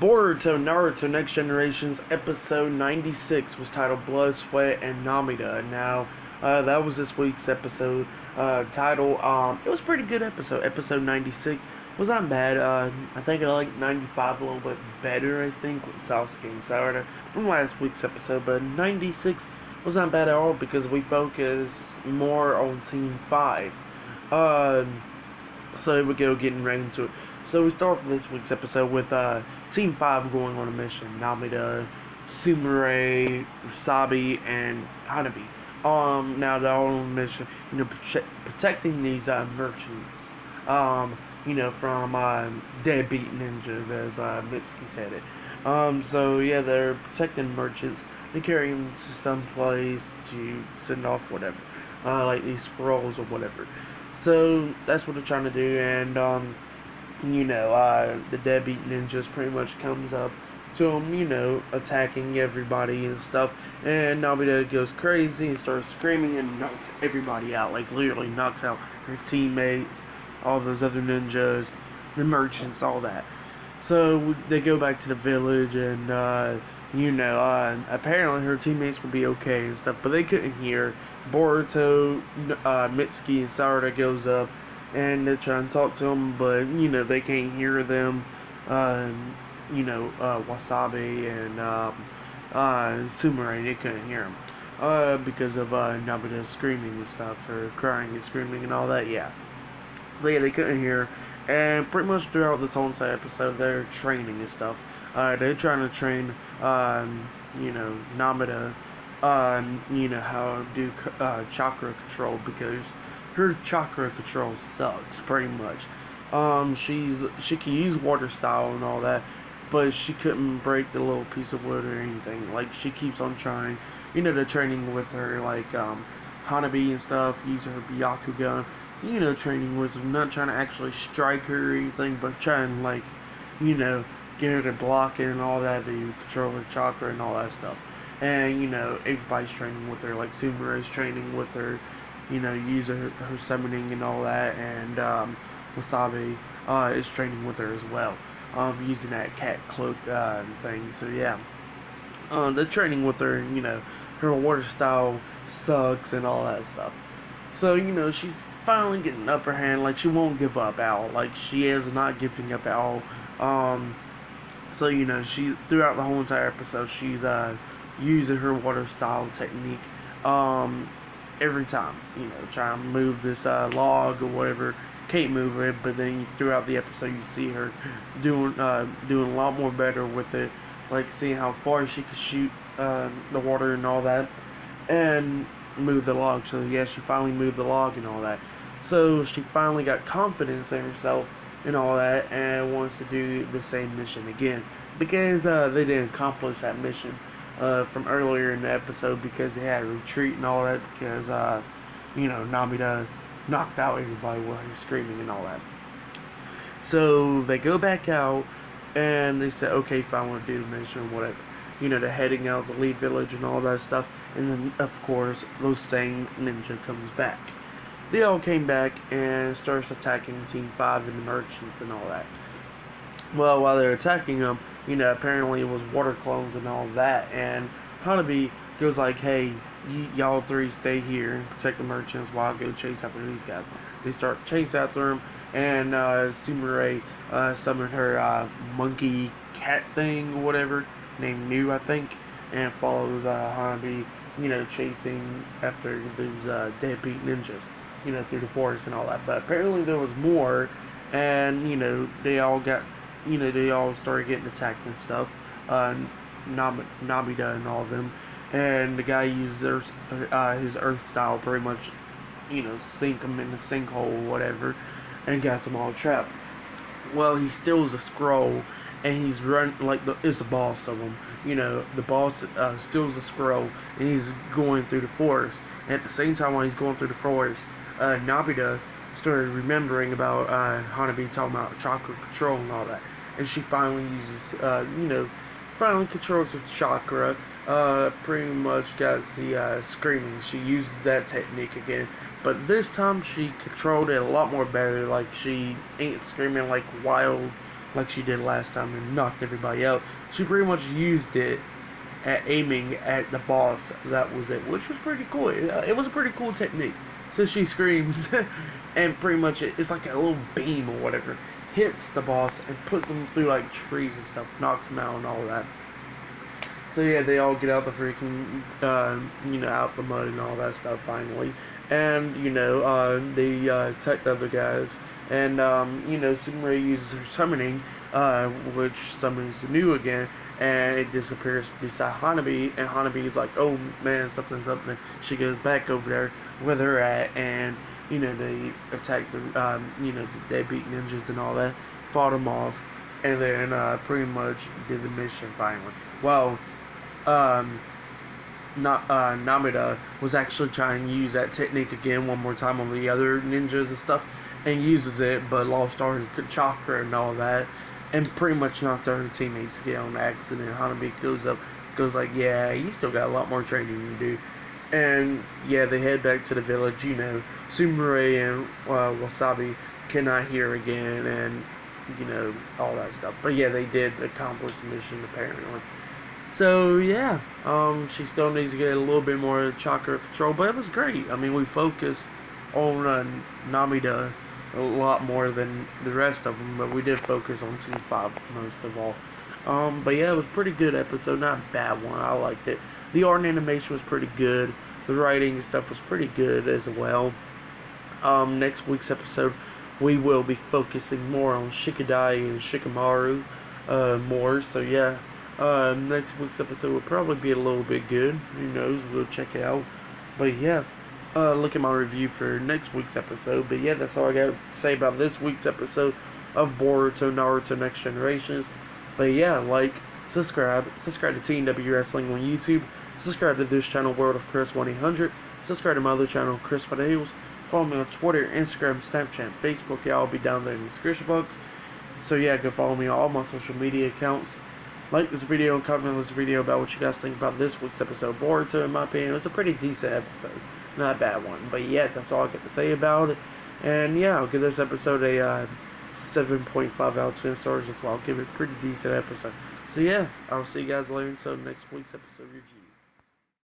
Boruto, Naruto, Next Generation's episode 96 was titled Blood, Sweat, and Namida. Now, that was this week's episode title. It was a pretty good episode. Episode 96 was not bad. I think I like 95 a little bit better, I think, with Sasuke and Sarada from last week's episode. But 96 was not bad at all because we focus more on Team 5. So here we go, getting right into it. So we start with this week's episode with Team 5 going on a mission. Namida, Sumire, Wasabi, and Hanabi. Now they're all on a mission, protecting these merchants, from deadbeat ninjas, as Mitsuki said it. So yeah, they're protecting merchants. They carry them to some place to send off whatever, like these scrolls or whatever. So that's what they're trying to do, and the deadbeat ninjas pretty much comes up to them, attacking everybody and stuff, and Namida goes crazy and starts screaming and knocks everybody out, like literally knocks out her teammates, all those other ninjas, the merchants, all that. So they go back to the village, and apparently her teammates would be okay and stuff, but they couldn't hear. Boruto, Mitsuki, and Sarada goes up, and they're trying to talk to them, but, they can't hear them. Wasabi and Sumire, they couldn't hear them. Because of Namida screaming and stuff, or crying and screaming and all that, yeah. So yeah, they couldn't hear. And pretty much throughout this whole entire episode, they're training and stuff. They're trying to train, Namida, how to do chakra control, because her chakra control sucks, pretty much. She can use water style and all that, but she couldn't break the little piece of wood or anything. Like, she keeps on trying. They're training with her, like, Hanabi and stuff, using her Byakugan. Training with her, not trying to actually strike her or anything, but trying, like, get her to block it and all that, to control her chakra and all that stuff. And, everybody's training with her, like Sumire's training with her, using her summoning and all that, and Wasabi is training with her as well, using that cat cloak thing. So yeah, they're training with her, and her water style sucks and all that stuff. So she's finally getting upper hand. Like, she won't give up at all. Like, she is not giving up at all. So she's throughout the whole entire episode, she's using her water style technique every time, trying to move this log or whatever. Can't move it, but then throughout the episode you see her doing a lot more better with it, like seeing how far she can shoot the water and all that, and move the log. So yeah, she finally moved the log and all that. So she finally got confidence in herself and all that, and wants to do the same mission again, because they didn't accomplish that mission from earlier in the episode, because they had to retreat and all that, because Namida knocked out everybody while he was screaming and all that. So they go back out, and they say, okay, fine, we'll do the mission, whatever. They're heading out of the lead village and all that stuff, and then, of course, those same ninja comes back. They all came back and starts attacking Team 5 and the merchants and all that. Well, while they're attacking them, apparently it was water clones and all that, and Hanabi goes like, hey, y'all three stay here and protect the merchants while I go chase after these guys. They start chase after them, and Sumire summoned her monkey cat thing or whatever, named New, I think, and follows Hanabi, chasing after those deadbeat ninjas, through the forest and all that. But apparently there was more, and, they all started getting attacked and stuff, Namida and all of them, and the guy uses his earth style, pretty much, sink them in the sinkhole or whatever, and got them all trapped. Well, he steals a scroll, and he's running, like, it's the boss of them, the boss steals the scroll, and he's going through the forest. And at the same time while he's going through the forest, Namida started remembering about Hanabi talking about chakra control and all that, and she finally uses, finally controls her chakra. Pretty much got the screaming. She uses that technique again, but this time she controlled it a lot more better. Like, she ain't screaming like wild like she did last time and knocked everybody out. She pretty much used it at aiming at the boss. That was it, which was pretty cool. It was a pretty cool technique. So she screams, and pretty much it's like a little beam or whatever hits the boss and puts him through like trees and stuff, knocks him out and all that. So yeah, they all get out the freaking, out the mud and all that stuff finally, and they attack the other guys, and Sumire uses her summoning, which summons New again, and it disappears beside Hanabi, and Hanabi is like, oh man, something's up, and she goes back over there where they're at, and they attack the deadbeat ninjas and all that, fought them off, and then pretty much did the mission finally. Well, Namida was actually trying to use that technique again one more time on the other ninjas and stuff, and uses it, but lost all her chakra and all that, and pretty much knocked her teammates again on accident. Hanabi goes like, yeah, you still got a lot more training to do. And yeah, they head back to the village. Sumire and Wasabi cannot hear again, and all that stuff. But yeah, they did accomplish the mission apparently. So yeah, she still needs to get a little bit more chakra control, but it was great. I mean, we focused on Namida a lot more than the rest of them, but we did focus on Team 5 most of all. But yeah, it was a pretty good episode, not a bad one. I liked it. The art and animation was pretty good. The writing and stuff was pretty good as well. Next week's episode, we will be focusing more on Shikadai and Shikamaru more. So yeah. Next week's episode will probably be a little bit good. Who knows? We'll check it out. But yeah, look at my review for next week's episode. But yeah, that's all I got to say about this week's episode of Boruto Naruto Next Generations. But yeah, subscribe to TNW Wrestling on YouTube. Subscribe to this channel, World of Chris 1-800. Subscribe to my other channel, Chris by the Hills. Follow me on Twitter, Instagram, Snapchat, Facebook. Yeah, I'll be down there in the description box. So yeah, go follow me on all my social media accounts. Like this video and comment on this video about what you guys think about this week's episode of Boruto. In my opinion, it was a pretty decent episode. Not a bad one. But yeah, that's all I got to say about it. And yeah, I'll give this episode a 7.5 out of 10 stars as well. I'll give it a pretty decent episode. So yeah, I'll see you guys later until next week's episode review.